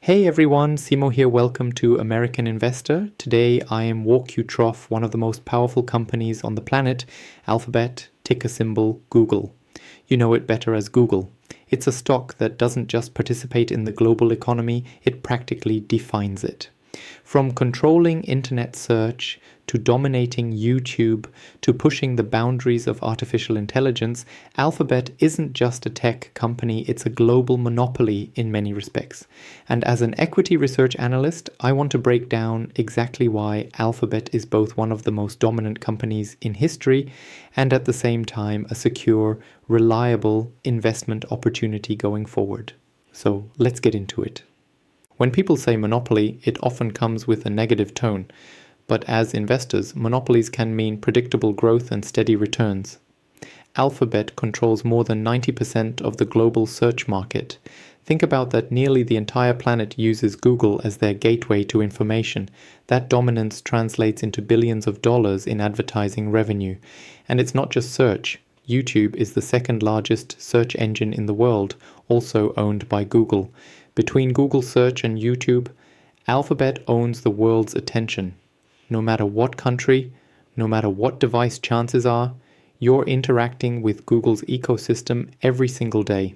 Hey everyone, Simo here. Welcome to American Investor. Today I am walk you trough one of the most powerful companies on the planet, Alphabet, ticker symbol Google. You know it better as Google. It's a stock that doesn't just participate in the global economy, it practically defines it. From controlling internet search to dominating YouTube to pushing the boundaries of artificial intelligence, Alphabet isn't just a tech company, it's a global monopoly in many respects. And as an equity research analyst, I want to break down exactly why Alphabet is both one of the most dominant companies in history and at the same time a secure, reliable investment opportunity going forward. So let's get into it. When people say monopoly, it often comes with a negative tone. But as investors, monopolies can mean predictable growth and steady returns. Alphabet controls more than 90% of the global search market. Think about that. Nearly the entire planet uses Google as their gateway to information. That dominance translates into billions of dollars in advertising revenue. And it's not just search. YouTube is the second largest search engine in the world, also owned by Google. Between Google Search and YouTube, Alphabet owns the world's attention. No matter what country, no matter what device chances are, you're interacting with Google's ecosystem every single day.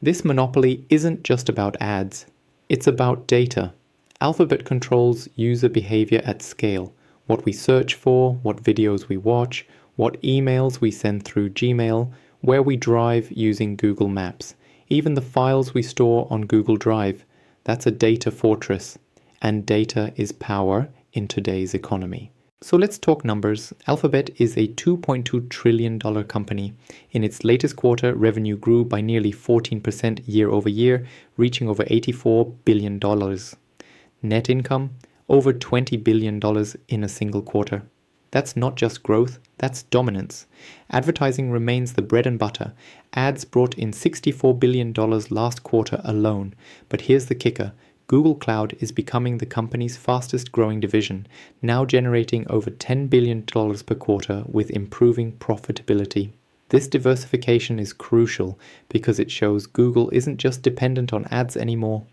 This monopoly isn't just about ads, it's about data. Alphabet controls user behavior at scale. What we search for, what videos we watch, what emails we send through Gmail, where we drive using Google Maps. Even the files we store on Google Drive, that's a data fortress. And data is power in today's economy. So let's talk numbers. Alphabet is a $2.2 trillion company. In its latest quarter, revenue grew by nearly 14% year over year, reaching over $84 billion. Net income, over $20 billion in a single quarter. That's not just growth, that's dominance. Advertising remains the bread and butter. Ads brought in $64 billion last quarter alone. But here's the kicker. Google Cloud is becoming the company's fastest growing division, now generating over $10 billion per quarter with improving profitability. This diversification is crucial because it shows Google isn't just dependent on ads anymore.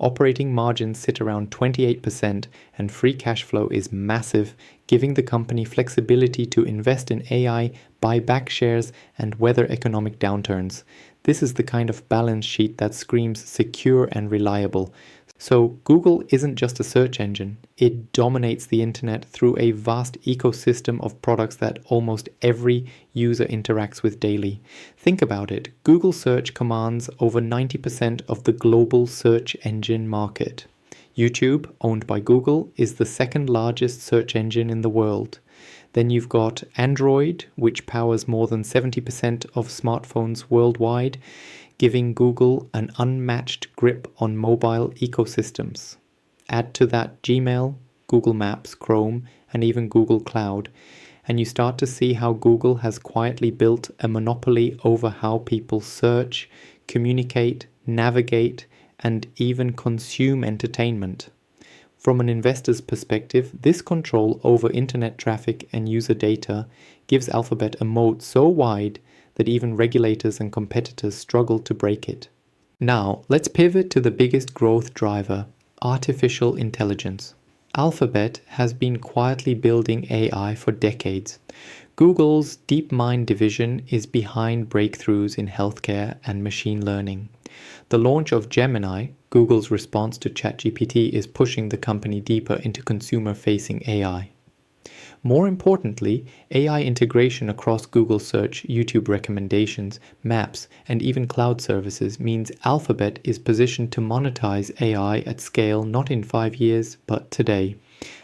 Operating margins sit around 28% and free cash flow is massive, giving the company flexibility to invest in AI, buy back shares, and weather economic downturns. This is the kind of balance sheet that screams secure and reliable. So Google isn't just a search engine, it dominates the internet through a vast ecosystem of products that almost every user interacts with daily. Think about it, Google search commands over 90% of the global search engine market. YouTube, owned by Google, is the second largest search engine in the world. Then you've got Android, which powers more than 70% of smartphones worldwide, giving Google an unmatched grip on mobile ecosystems. Add to that Gmail, Google Maps, Chrome, and even Google Cloud, and you start to see how Google has quietly built a monopoly over how people search, communicate, navigate, and even consume entertainment. From an investor's perspective, this control over internet traffic and user data gives Alphabet a moat so wide that even regulators and competitors struggle to break it. Now, let's pivot to the biggest growth driver, artificial intelligence. Alphabet has been quietly building AI for decades. Google's DeepMind division is behind breakthroughs in healthcare and machine learning. The launch of Gemini, Google's response to ChatGPT, is pushing the company deeper into consumer-facing AI. More importantly, AI integration across Google Search, YouTube recommendations, Maps, and even cloud services means Alphabet is positioned to monetize AI at scale not in 5 years, but today.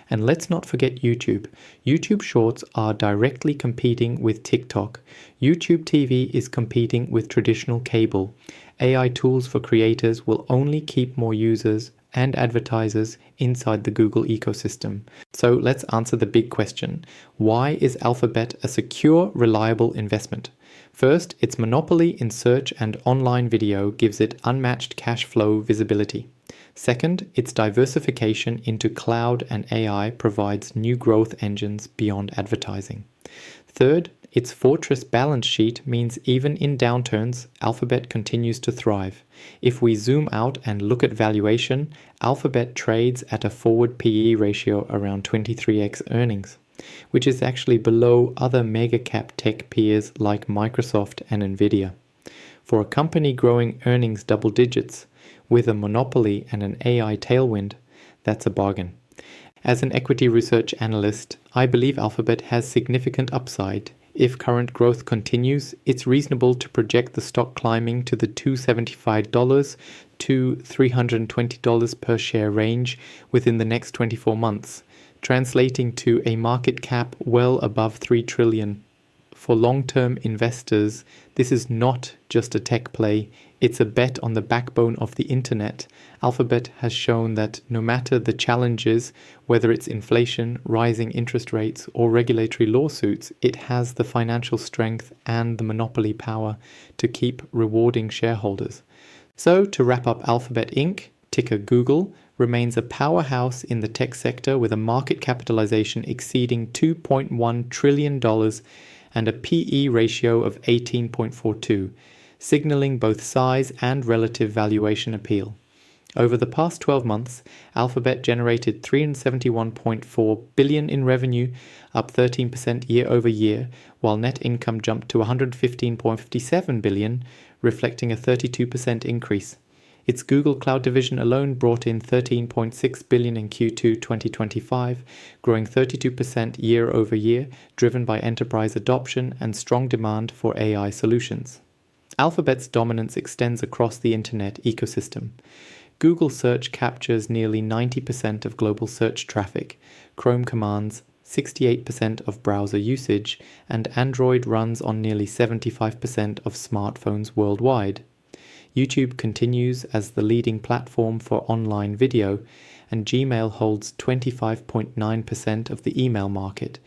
And let's not forget YouTube. YouTube Shorts are directly competing with TikTok. YouTube TV is competing with traditional cable. AI tools for creators will only keep more users and advertisers inside the Google ecosystem. So let's answer the big question. Why is Alphabet a secure, reliable investment? First, its monopoly in search and online video gives it unmatched cash flow visibility. Second, its diversification into cloud and AI provides new growth engines beyond advertising. Third, Its fortress balance sheet means even in downturns, Alphabet continues to thrive. If we zoom out and look at valuation, Alphabet trades at a forward PE ratio around 23x earnings, which is actually below other mega-cap tech peers like Microsoft and Nvidia. For a company growing earnings double digits, with a monopoly and an AI tailwind, that's a bargain. As an equity research analyst, I believe Alphabet has significant upside. If current growth continues, it's reasonable to project the stock climbing to the $275 to $320 per share range within the next 24 months, translating to a market cap well above $3 trillion. For long-term investors, this is not just a tech play, it's a bet on the backbone of the internet. Alphabet has shown that no matter the challenges, whether it's inflation, rising interest rates, or regulatory lawsuits, it has the financial strength and the monopoly power to keep rewarding shareholders. So, to wrap up, Alphabet Inc., ticker Google, remains a powerhouse in the tech sector with a market capitalization exceeding $2.1 trillion and a PE ratio of 18.42, signaling both size and relative valuation appeal. Over the past 12 months, Alphabet generated $371.4 billion in revenue, up 13% year over year, while net income jumped to $115.57 billion, reflecting a 32% increase. Its Google Cloud division alone brought in $13.6 billion in Q2 2025, growing 32% year over year, driven by enterprise adoption and strong demand for AI solutions. Alphabet's dominance extends across the internet ecosystem. Google Search captures nearly 90% of global search traffic, Chrome commands 68% of browser usage, and Android runs on nearly 75% of smartphones worldwide. YouTube continues as the leading platform for online video, and Gmail holds 25.9% of the email market.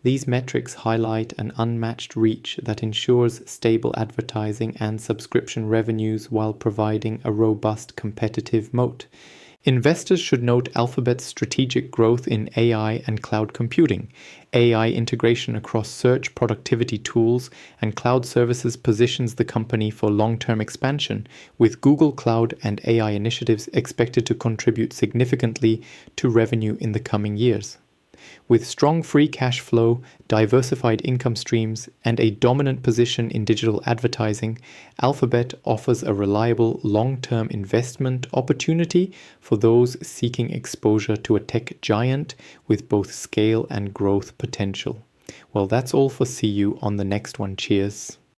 These metrics highlight an unmatched reach that ensures stable advertising and subscription revenues while providing a robust competitive moat. Investors should note Alphabet's strategic growth in AI and cloud computing. AI integration across search productivity tools and cloud services positions the company for long-term expansion, with Google Cloud and AI initiatives expected to contribute significantly to revenue in the coming years. With strong free cash flow, diversified income streams, and a dominant position in digital advertising, Alphabet offers a reliable long-term investment opportunity for those seeking exposure to a tech giant with both scale and growth potential. Well, that's all for See You on the next one. Cheers.